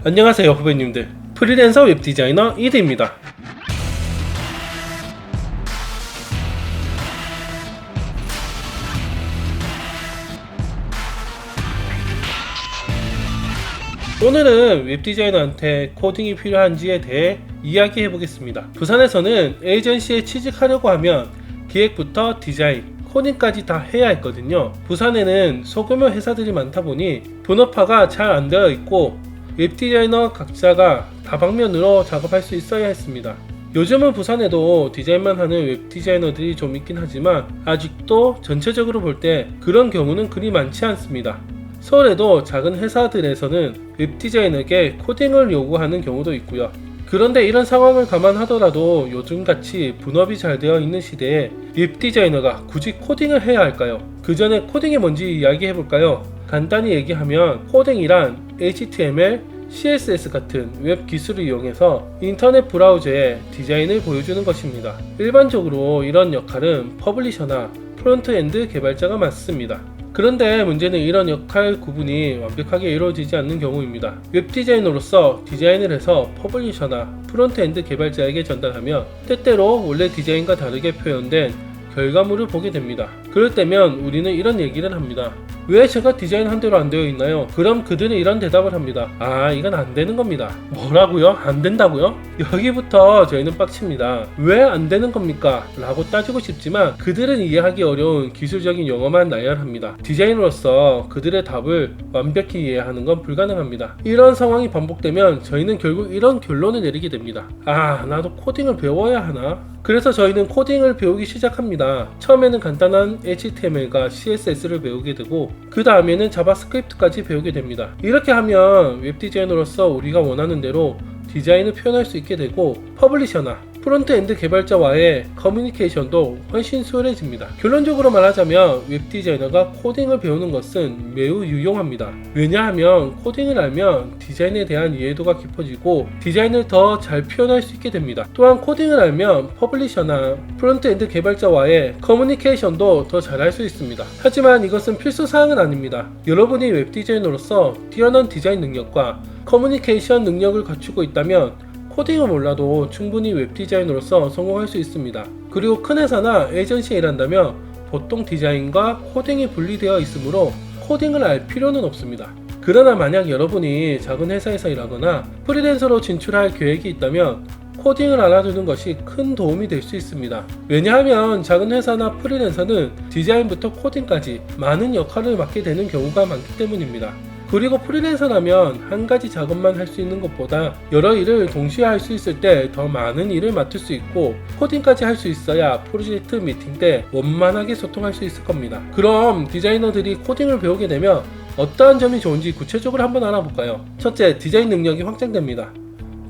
안녕하세요 후배님들, 프리랜서 웹디자이너 이드입니다. 오늘은 웹디자이너한테 코딩이 필요한지에 대해 이야기해 보겠습니다. 부산에서는 에이전시에 취직하려고 하면 기획부터 디자인, 코딩까지 다 해야 했거든요. 부산에는 소규모 회사들이 많다 보니 분업화가 잘 안 되어 있고 웹디자이너 각자가 다방면으로 작업할 수 있어야 했습니다. 요즘은 부산에도 디자인만 하는 웹디자이너들이 좀 있긴 하지만 아직도 전체적으로 볼 때 그런 경우는 그리 많지 않습니다. 서울에도 작은 회사들에서는 웹디자이너에게 코딩을 요구하는 경우도 있고요. 그런데 이런 상황을 감안하더라도 요즘같이 분업이 잘 되어 있는 시대에 웹디자이너가 굳이 코딩을 해야 할까요? 그 전에 코딩이 뭔지 이야기해 볼까요? 간단히 얘기하면 코딩이란 HTML, CSS 같은 웹 기술을 이용해서 인터넷 브라우저에 디자인을 보여주는 것입니다. 일반적으로 이런 역할은 퍼블리셔나 프론트엔드 개발자가 맡습니다. 그런데 문제는 이런 역할 구분이 완벽하게 이루어지지 않는 경우입니다. 웹디자이너로서 디자인을 해서 퍼블리셔나 프론트엔드 개발자에게 전달하면 때때로 원래 디자인과 다르게 표현된 결과물을 보게 됩니다. 그럴 때면 우리는 이런 얘기를 합니다. 왜 제가 디자인한 대로 안 되어 있나요? 그럼 그들은 이런 대답을 합니다. 이건 안 되는 겁니다. 뭐라고요? 안 된다고요? 여기부터 저희는 빡칩니다. 왜 안 되는 겁니까? 라고 따지고 싶지만 그들은 이해하기 어려운 기술적인 용어만 나열합니다. 디자이너로서 그들의 답을 완벽히 이해하는 건 불가능합니다. 이런 상황이 반복되면 저희는 결국 이런 결론을 내리게 됩니다. 나도 코딩을 배워야 하나? 그래서 저희는 코딩을 배우기 시작합니다. 처음에는 간단한 HTML과 CSS를 배우게 되고 그 다음에는 자바스크립트까지 배우게 됩니다. 이렇게 하면 웹디자이너로서 우리가 원하는 대로 디자인을 표현할 수 있게 되고 퍼블리셔나 프론트엔드 개발자와의 커뮤니케이션도 훨씬 수월해집니다. 결론적으로 말하자면 웹디자이너가 코딩을 배우는 것은 매우 유용합니다. 왜냐하면 코딩을 알면 디자인에 대한 이해도가 깊어지고 디자인을 더 잘 표현할 수 있게 됩니다. 또한 코딩을 알면 퍼블리셔나 프론트엔드 개발자와의 커뮤니케이션도 더 잘할 수 있습니다. 하지만 이것은 필수사항은 아닙니다. 여러분이 웹디자이너로서 뛰어난 디자인 능력과 커뮤니케이션 능력을 갖추고 있다면 코딩을 몰라도 충분히 웹디자이너로서 성공할 수 있습니다. 그리고 큰 회사나 에이전시에 일한다면 보통 디자인과 코딩이 분리되어 있으므로 코딩을 알 필요는 없습니다. 그러나 만약 여러분이 작은 회사에서 일하거나 프리랜서로 진출할 계획이 있다면 코딩을 알아두는 것이 큰 도움이 될 수 있습니다. 왜냐하면 작은 회사나 프리랜서는 디자인부터 코딩까지 많은 역할을 맡게 되는 경우가 많기 때문입니다. 그리고 프리랜서라면 한 가지 작업만 할 수 있는 것보다 여러 일을 동시에 할 수 있을 때 더 많은 일을 맡을 수 있고 코딩까지 할 수 있어야 프로젝트 미팅 때 원만하게 소통할 수 있을 겁니다. 그럼 디자이너들이 코딩을 배우게 되면 어떠한 점이 좋은지 구체적으로 한번 알아볼까요? 첫째, 디자인 능력이 확장됩니다.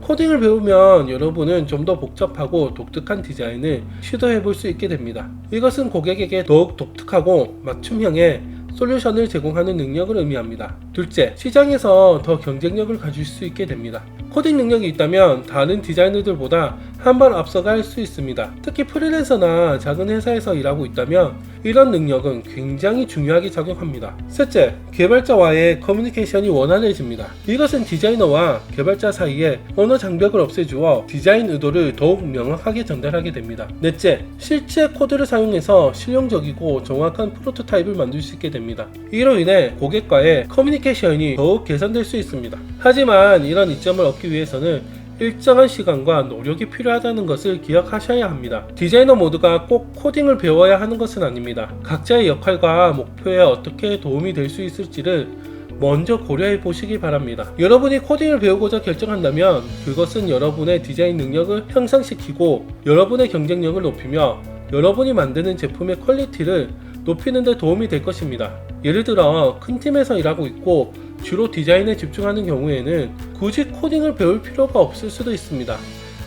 코딩을 배우면 여러분은 좀 더 복잡하고 독특한 디자인을 시도해 볼 수 있게 됩니다. 이것은 고객에게 더욱 독특하고 맞춤형의 솔루션을 제공하는 능력을 의미합니다. 둘째, 시장에서 더 경쟁력을 가질 수 있게 됩니다. 코딩 능력이 있다면 다른 디자이너들보다 한 발 앞서갈 수 있습니다. 특히 프리랜서나 작은 회사에서 일하고 있다면 이런 능력은 굉장히 중요하게 작용합니다. 셋째, 개발자와의 커뮤니케이션이 원활해집니다. 이것은 디자이너와 개발자 사이에 언어 장벽을 없애주어 디자인 의도를 더욱 명확하게 전달하게 됩니다. 넷째, 실제 코드를 사용해서 실용적이고 정확한 프로토타입을 만들 수 있게 됩니다. 이로 인해 고객과의 커뮤니케이션이 더욱 개선될 수 있습니다. 하지만 이런 이점을 얻기 위해서는 일정한 시간과 노력이 필요하다는 것을 기억하셔야 합니다. 디자이너 모두가 꼭 코딩을 배워야 하는 것은 아닙니다. 각자의 역할과 목표에 어떻게 도움이 될 수 있을지를 먼저 고려해 보시기 바랍니다. 여러분이 코딩을 배우고자 결정한다면 그것은 여러분의 디자인 능력을 향상시키고 여러분의 경쟁력을 높이며 여러분이 만드는 제품의 퀄리티를 높이는 데 도움이 될 것입니다. 예를 들어 큰 팀에서 일하고 있고 주로 디자인에 집중하는 경우에는 굳이 코딩을 배울 필요가 없을 수도 있습니다.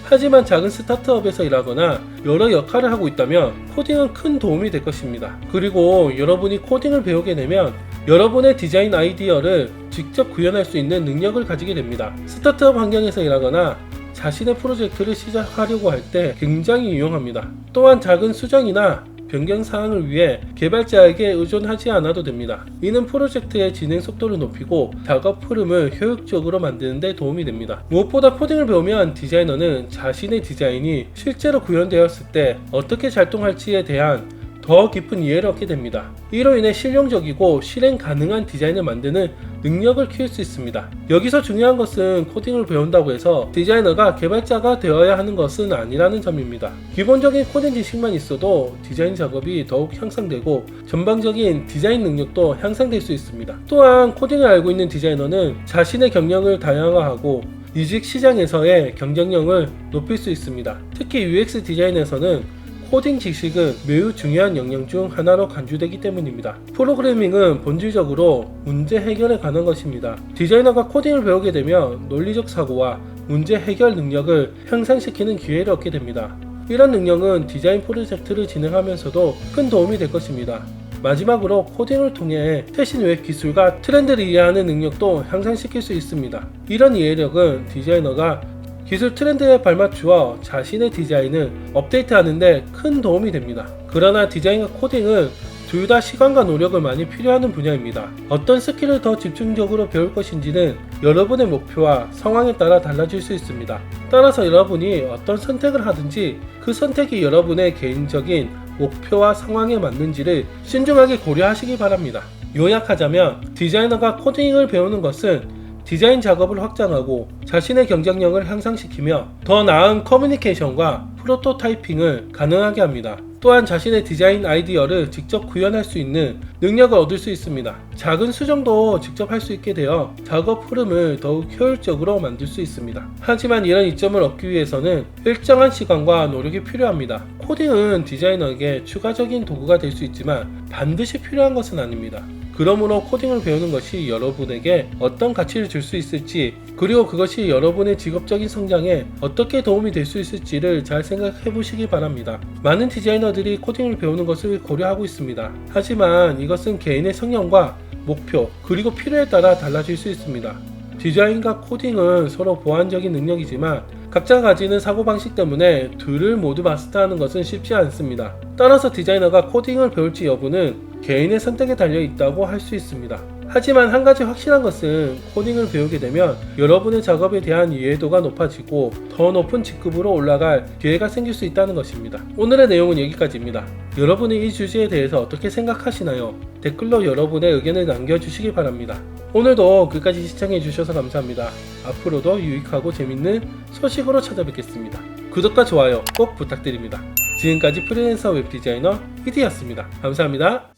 하지만 작은 스타트업에서 일하거나 여러 역할을 하고 있다면 코딩은 큰 도움이 될 것입니다. 그리고 여러분이 코딩을 배우게 되면 여러분의 디자인 아이디어를 직접 구현할 수 있는 능력을 가지게 됩니다. 스타트업 환경에서 일하거나 자신의 프로젝트를 시작하려고 할 때 굉장히 유용합니다. 또한 작은 수정이나 변경 사항을 위해 개발자에게 의존하지 않아도 됩니다. 이는 프로젝트의 진행 속도를 높이고 작업 흐름을 효율적으로 만드는 데 도움이 됩니다. 무엇보다 코딩을 배우면 디자이너는 자신의 디자인이 실제로 구현되었을 때 어떻게 작동할지에 대한 더 깊은 이해를 얻게 됩니다. 이로 인해 실용적이고 실행 가능한 디자인을 만드는 능력을 키울 수 있습니다. 여기서 중요한 것은 코딩을 배운다고 해서 디자이너가 개발자가 되어야 하는 것은 아니라는 점입니다. 기본적인 코딩 지식만 있어도 디자인 작업이 더욱 향상되고 전방적인 디자인 능력도 향상될 수 있습니다. 또한 코딩을 알고 있는 디자이너는 자신의 경력을 다양화하고 이직 시장에서의 경쟁력을 높일 수 있습니다. 특히 UX 디자인에서는 코딩 지식은 매우 중요한 역량 중 하나로 간주되기 때문입니다. 프로그래밍은 본질적으로 문제 해결에 관한 것입니다. 디자이너가 코딩을 배우게 되면 논리적 사고와 문제 해결 능력을 향상시키는 기회를 얻게 됩니다. 이런 능력은 디자인 프로젝트를 진행하면서도 큰 도움이 될 것입니다. 마지막으로 코딩을 통해 최신 웹 기술과 트렌드를 이해하는 능력도 향상시킬 수 있습니다. 이런 이해력은 디자이너가 기술 트렌드에 발맞추어 자신의 디자인을 업데이트하는 데 큰 도움이 됩니다. 그러나 디자인과 코딩은 둘 다 시간과 노력을 많이 필요하는 분야입니다. 어떤 스킬을 더 집중적으로 배울 것인지는 여러분의 목표와 상황에 따라 달라질 수 있습니다. 따라서 여러분이 어떤 선택을 하든지 그 선택이 여러분의 개인적인 목표와 상황에 맞는지를 신중하게 고려하시기 바랍니다. 요약하자면 디자이너가 코딩을 배우는 것은 디자인 작업을 확장하고 자신의 경쟁력을 향상시키며 더 나은 커뮤니케이션과 프로토타이핑을 가능하게 합니다. 또한 자신의 디자인 아이디어를 직접 구현할 수 있는 능력을 얻을 수 있습니다. 작은 수정도 직접 할 수 있게 되어 작업 흐름을 더욱 효율적으로 만들 수 있습니다. 하지만 이런 이점을 얻기 위해서는 일정한 시간과 노력이 필요합니다. 코딩은 디자이너에게 추가적인 도구가 될 수 있지만 반드시 필요한 것은 아닙니다. 그러므로 코딩을 배우는 것이 여러분에게 어떤 가치를 줄 수 있을지, 그리고 그것이 여러분의 직업적인 성장에 어떻게 도움이 될 수 있을지를 잘 생각해 보시기 바랍니다. 많은 디자이너들이 코딩을 배우는 것을 고려하고 있습니다. 하지만 이것은 개인의 성향과 목표, 그리고 필요에 따라 달라질 수 있습니다. 디자인과 코딩은 서로 보완적인 능력이지만 각자 가지는 사고방식 때문에 둘을 모두 마스터하는 것은 쉽지 않습니다. 따라서 디자이너가 코딩을 배울지 여부는 개인의 선택에 달려 있다고 할 수 있습니다. 하지만 한 가지 확실한 것은 코딩을 배우게 되면 여러분의 작업에 대한 이해도가 높아지고 더 높은 직급으로 올라갈 기회가 생길 수 있다는 것입니다. 오늘의 내용은 여기까지입니다. 여러분이 이 주제에 대해서 어떻게 생각하시나요? 댓글로 여러분의 의견을 남겨주시기 바랍니다. 오늘도 끝까지 시청해주셔서 감사합니다. 앞으로도 유익하고 재밌는 소식으로 찾아뵙겠습니다. 구독과 좋아요 꼭 부탁드립니다. 지금까지 프리랜서 웹디자이너 히디였습니다. 감사합니다.